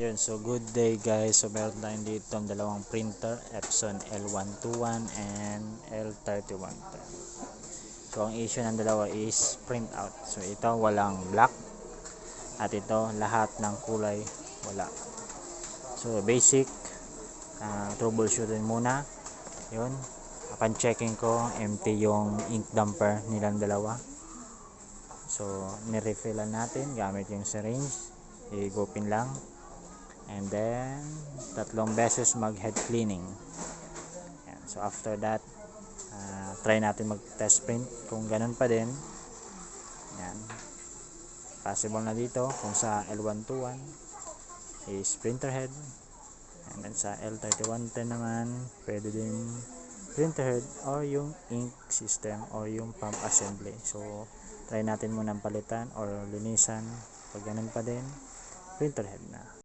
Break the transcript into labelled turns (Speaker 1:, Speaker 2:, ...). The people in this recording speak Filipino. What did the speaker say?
Speaker 1: Yun, so good day guys. So meron tayong dito ang dalawang printer, Epson L121 and L3110. So ang issue ng dalawa is print out. So ito walang black at ito lahat ng kulay wala. So basic troubleshooting muna. Yun, upon checking ko empty yung ink dumper nilang dalawa. So nirefillan natin gamit yung syringe, igupin lang. And then 3 beses mag head cleaning. Yan. So after that try natin mag test print kung ganun pa din. Yan, possible na dito kung sa L121 is printer head, and then sa L3110 naman pwede din printer head or yung ink system or yung pump assembly. So try natin munang palitan or linisan. Pag ganun pa din, printer head na.